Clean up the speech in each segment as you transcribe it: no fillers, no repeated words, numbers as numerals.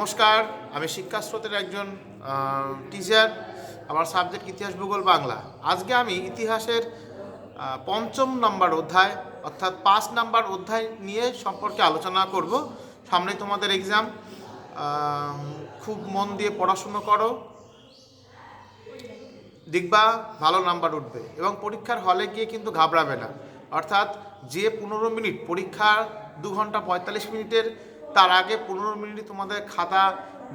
নমস্কার, আমি শিক্ষা স্রোতের একজন টিচার। আমার সাবজেক্ট ইতিহাস ভূগোল বাংলা। আজকে আমি ইতিহাসের পঞ্চম নম্বর অধ্যায় অর্থাৎ 5 নম্বর অধ্যায় নিয়ে সম্পর্কে আলোচনা করব। সামনে তোমাদের এক্সাম, খুব মন দিয়ে পড়াশুনো করো, দেখবা ভালো নাম্বার উঠবে এবং পরীক্ষার হলে গিয়ে কিন্তু ঘাবড়াবে না। অর্থাৎ যে 15 মিনিট পরীক্ষার 2 ঘন্টা 45 মিনিটের, তার আগে 15 মিনিট তোমাদের খাতা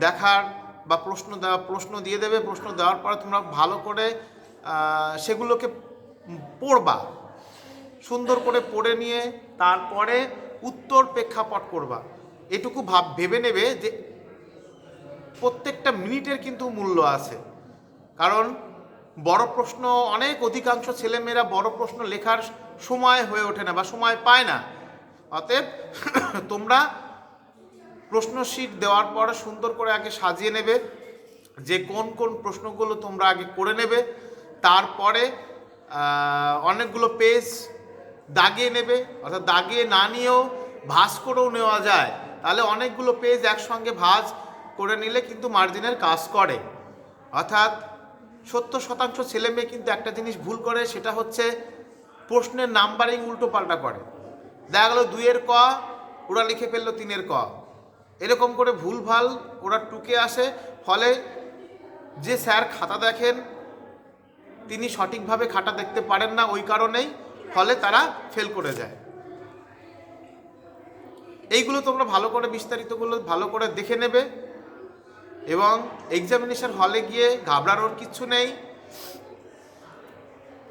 দেখার বা প্রশ্ন দিয়ে দেবে। প্রশ্ন দেওয়ার পরে তোমরা ভালো করে সেগুলোকে পড়বা, সুন্দর করে পড়ে নিয়ে তারপরে উত্তর প্রেক্ষাপট করবা। এটুকু ভেবে নেবে যে প্রত্যেকটা মিনিটের কিন্তু মূল্য আছে। কারণ বড় প্রশ্ন অধিকাংশ ছেলেমেয়েরা বড় প্রশ্ন লেখার সময় হয়ে ওঠে না বা সময় পায় না। অতএব তোমরা প্রশ্ন শীট দেওয়ার পরে সুন্দর করে আগে সাজিয়ে নেবে যে কোন কোন প্রশ্নগুলো তোমরা আগে করে নেবে। তারপরে অনেকগুলো পেজ দাগিয়ে নেবে, অর্থাৎ দাগিয়ে না নিয়েও ভাঁজ করেও নেওয়া যায়। তাহলে অনেকগুলো পেজ একসঙ্গে ভাঁজ করে নিলে কিন্তু মার্জিনের কাজ করে। অর্থাৎ 70% ছেলেমেয়ে কিন্তু একটা জিনিস ভুল করে, সেটা হচ্ছে প্রশ্নের নাম্বারিং উল্টো পাল্টা করে। দেখা গেল 2-এর ক ওরা লিখে ফেললো 3-এর ক, এরকম করে ভুলভাল ওরা টুকে আসে। ফলে যে স্যার খাতা দেখেন তিনি সঠিকভাবে খাতা দেখতে পারেন না, ওই কারণেই ফলে তারা ফেল করে যায়। এইগুলো তোমরা ভালো করে বিস্তারিতগুলো ভালো করে দেখে নেবে এবং এক্সামিনেশন হলে গিয়ে ঘাবড়ানোর কিচ্ছু নেই।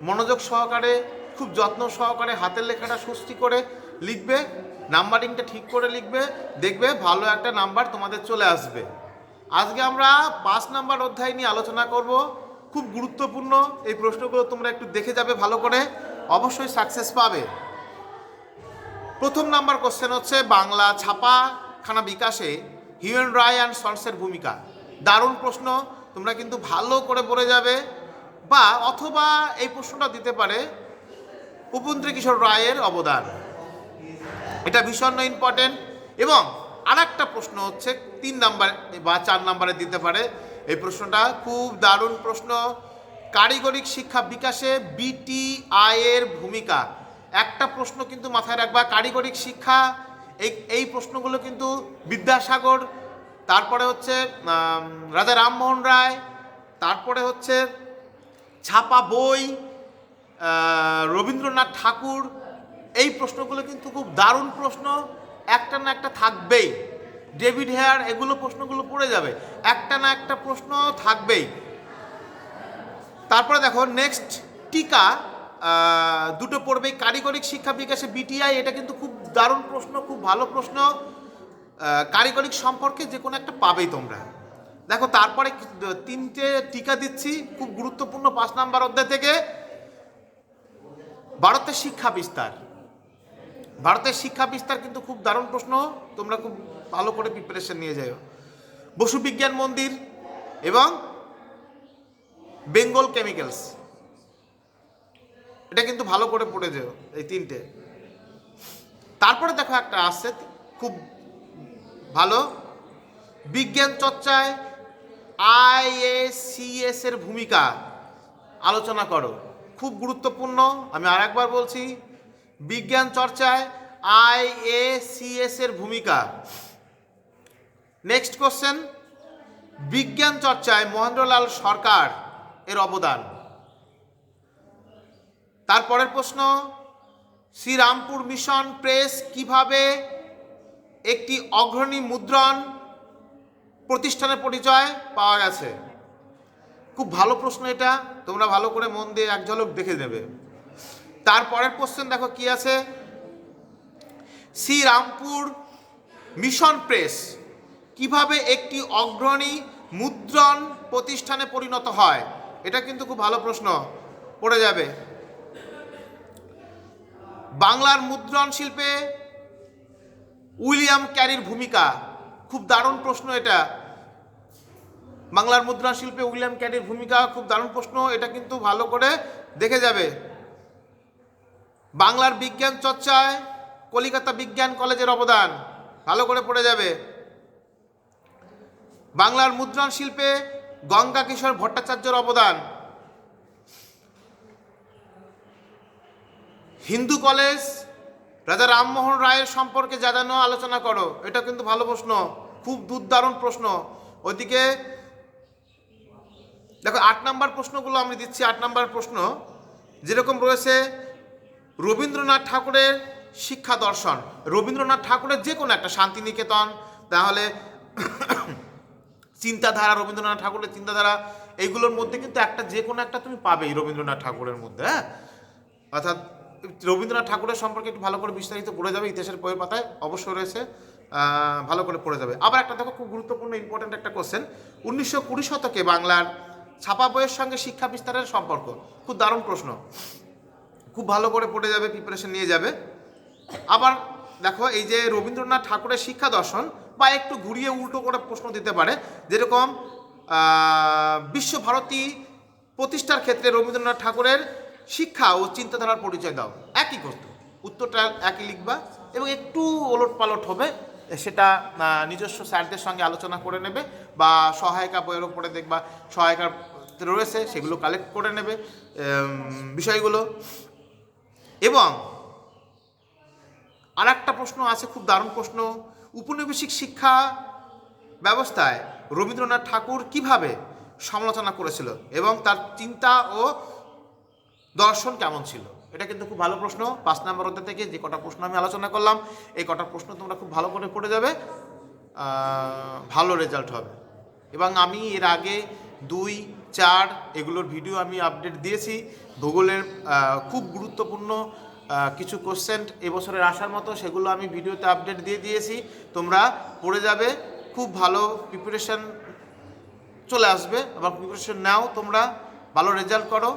মনোযোগ সহকারে, খুব যত্ন সহকারে হাতের লেখাটা সুস্থি করে লিখবে, নাম্বারিংটা ঠিক করে লিখবে, দেখবে ভালো একটা নাম্বার তোমাদের চলে আসবে। আজকে আমরা 5 নম্বর অধ্যায় নিয়ে আলোচনা করব। খুব গুরুত্বপূর্ণ এই প্রশ্নগুলো, তোমরা একটু দেখে যাবে ভালো করে, অবশ্যই সাকসেস পাবে। প্রথম নাম্বার কোশ্চেন হচ্ছে বাংলা ছাপাখানা বিকাশে হিউয়েন রায় অ্যান্ড সন্সের ভূমিকা। দারুণ প্রশ্ন, তোমরা কিন্তু ভালো করে পড়ে যাবে। বা অথবা এই প্রশ্নটা দিতে পারে উপেন্দ্রকিশোর রায়ের অবদান, এটা ভীষণ ইম্পর্টেন্ট। এবং আর একটা প্রশ্ন হচ্ছে 3 নাম্বার বা 4 নাম্বারে দিতে পারে। এই প্রশ্নটা খুব দারুণ প্রশ্ন, কারিগরি শিক্ষা বিকাশে বিটিআই এর ভূমিকা। একটা প্রশ্ন কিন্তু মাথায় রাখবা, কারিগরি শিক্ষা, এই প্রশ্নগুলো কিন্তু বিদ্যাসাগর, তারপরে হচ্ছে রাজা রামমোহন রায়, তারপরে হচ্ছে ছাপা বই, রবীন্দ্রনাথ ঠাকুর, এই প্রশ্নগুলো কিন্তু খুব দারুণ প্রশ্ন, একটা না একটা থাকবেই। ডেভিড হেয়ার, এগুলো প্রশ্নগুলো পড়ে যাবে, একটা না একটা প্রশ্ন থাকবেই। তারপরে দেখো নেক্সট টিকা, দুটো পড়বেই, কারিগরি শিক্ষা বিকাশে বিটিআই, এটা কিন্তু খুব দারুণ প্রশ্ন, খুব ভালো প্রশ্ন। কারিগরি সম্পর্কে যে কোনো একটা পাবেই তোমরা। দেখো তারপরে 3টে টিকা দিচ্ছি, খুব গুরুত্বপূর্ণ 5 নম্বর অধ্যায় থেকে। ভারতের শিক্ষা বিস্তার, ভারতের শিক্ষা বিস্তার কিন্তু খুব দারুণ প্রশ্ন, তোমরা খুব ভালো করে প্রিপারেশন নিয়ে যাও। বসু বিজ্ঞান মন্দির এবং বেঙ্গল কেমিক্যালস, এটা কিন্তু ভালো করে পড়ে যাও, এই 3টে। তারপরে দেখো একটা আসছে খুব ভালো, বিজ্ঞান চর্চায় আইএসিএস এর ভূমিকা আলোচনা করো, খুব গুরুত্বপূর্ণ। আমি আর একবার বলছি, বিজ্ঞান চর্চায় আইএসিএস এর ভূমিকা। নেক্সট কোশ্চেন, বিজ্ঞান চর্চায় মহেন্দ্রলাল সরকার এর অবদান। তারপরের প্রশ্ন, শ্রীরামপুর মিশন প্রেস কিভাবে একটি অগ্রণী মুদ্রণ প্রতিষ্ঠানের পরিচয় পাওয়া গেছে। খুব ভালো প্রশ্ন এটা, তোমরা ভালো করে মন দিয়ে এক ঝলক দেখে নেবে। তারপরের কোশ্চেন দেখো কি আছে, শ্রীরামপুর মিশন প্রেস কিভাবে একটি অগ্রণী মুদ্রণ প্রতিষ্ঠানে পরিণত হয়, এটা কিন্তু খুব ভালো প্রশ্ন, পড়ে যাবে। বাংলার মুদ্রণ শিল্পে উইলিয়াম ক্যারির ভূমিকা, খুব দারুণ প্রশ্ন এটা। বাংলার মুদ্রণ শিল্পে উইলিয়াম ক্যারির ভূমিকা খুব দারুণ প্রশ্ন, এটা কিন্তু ভালো করে দেখে যাবে। বাংলার বিজ্ঞান চর্চায় কলিকাতা বিজ্ঞান কলেজের অবদান, ভালো করে পড়ে যাবে। বাংলার মুদ্রণ শিল্পে গঙ্গা কিশোর ভট্টাচার্যের অবদান। হিন্দু কলেজ রাজা রামমোহন রায়ের সম্পর্কে জানানো আলোচনা করো। এটা কিন্তু ভালো প্রশ্ন, খুব দুর্দারুণ প্রশ্ন। ওইদিকে দেখো 8 নম্বর প্রশ্নগুলো আমি দিচ্ছি। 8 নম্বর প্রশ্ন যেরকম রয়েছে রবীন্দ্রনাথ ঠাকুরের শিক্ষা দর্শন। রবীন্দ্রনাথ ঠাকুরের যে কোনো একটা, শান্তিনিকেতন, তাহলে চিন্তাধারা, রবীন্দ্রনাথ ঠাকুরের চিন্তাধারা, এইগুলোর মধ্যে কিন্তু একটা যে কোনো একটা তুমি পাবেই রবীন্দ্রনাথ ঠাকুরের মধ্যে। হ্যাঁ, অর্থাৎ রবীন্দ্রনাথ ঠাকুরের সম্পর্কে একটু ভালো করে বিস্তারিত পড়ে যাবে, ইতিহাসের বইয়ের পাতায় অবশ্যই রয়েছে, ভালো করে পড়ে যাবে। আবার একটা দেখো খুব গুরুত্বপূর্ণ ইম্পর্ট্যান্ট একটা কোশ্চেন, 1920 শতকে বাংলার ছাপা বইয়ের সঙ্গে শিক্ষা বিস্তারের সম্পর্ক। খুব দারুণ প্রশ্ন, খুব ভালো করে পড়ে যাবে, প্রিপারেশন নিয়ে যাবে। আবার দেখো এই যে রবীন্দ্রনাথ ঠাকুরের শিক্ষা দর্শন, বা একটু ঘুরিয়ে উল্টো করে প্রশ্ন দিতে পারে, যেরকম বিশ্বভারতী প্রতিষ্ঠার ক্ষেত্রে রবীন্দ্রনাথ ঠাকুরের শিক্ষা ও চিন্তাধারার পরিচয় দাও। একই করতো, উত্তরটা একই লিখবা এবং একটু ওলট পালট হবে, সেটা নিজস্ব স্যারদের সঙ্গে আলোচনা করে নেবে, বা সহায়িকা বইয়ের ওপরে দেখবা সহায়িকা রয়েছে, সেগুলো কালেক্ট করে নেবে বিষয়গুলো। এবং আর একটা প্রশ্ন আছে, খুব দারুণ প্রশ্ন, উপনিবেশিক শিক্ষা ব্যবস্থায় রবীন্দ্রনাথ ঠাকুর কিভাবে সমালোচনা করেছিল এবং তার চিন্তা ও দর্শন কেমন ছিল। এটা কিন্তু খুব ভালো প্রশ্ন। 5 নম্বর অধ্যায় থেকে যে কটা প্রশ্ন আমি আলোচনা করলাম, এই কটা প্রশ্ন তোমরা খুব ভালো করে পড়ে যাবে, ভালো রেজাল্ট হবে। এবং আমি এর আগে 2, 4 এগুলোর ভিডিও আমি আপডেট দিয়েছি। ভূগোলের খুব গুরুত্বপূর্ণ কিছু কোশ্চেন এবছরের আসার মতো, সেগুলো আমি ভিডিওতে আপডেট দিয়ে দিয়েছি, তোমরা পড়ে যাবে, খুব ভালো প্রিপারেশন চলে আসবে। এবং প্রিপারেশন নাও, তোমরা ভালো রেজাল্ট করো।